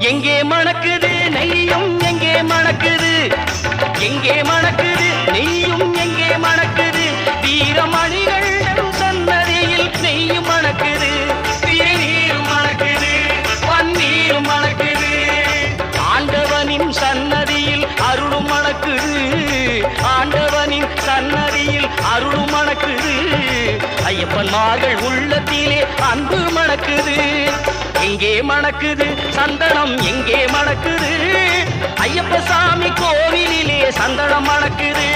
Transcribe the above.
எங்கே மணக்குது நெய்யும் எங்கே மணக்குது, எங்கே மணக்குது நெய்யும் எங்கே மணக்குது, வீரமணிகள் சன்னதியில் நெய்யும் மணக்குது, நீரும் மணக்குது, பன்னீரும் மணக்குது, ஆண்டவனின் சன்னதியில் அருளும் மணக்குது, ஆண்டவனின் சன்னதியில் அருளும் மணக்குது, ஐயப்பன்மார்கள் உள்ளத்திலே அன்பு மணக்குது. எங்கே மணக்குது சந்தனம் எங்கே மணக்குது, ஐயப்ப சாமி கோவிலிலே சந்தனம் மணக்குது.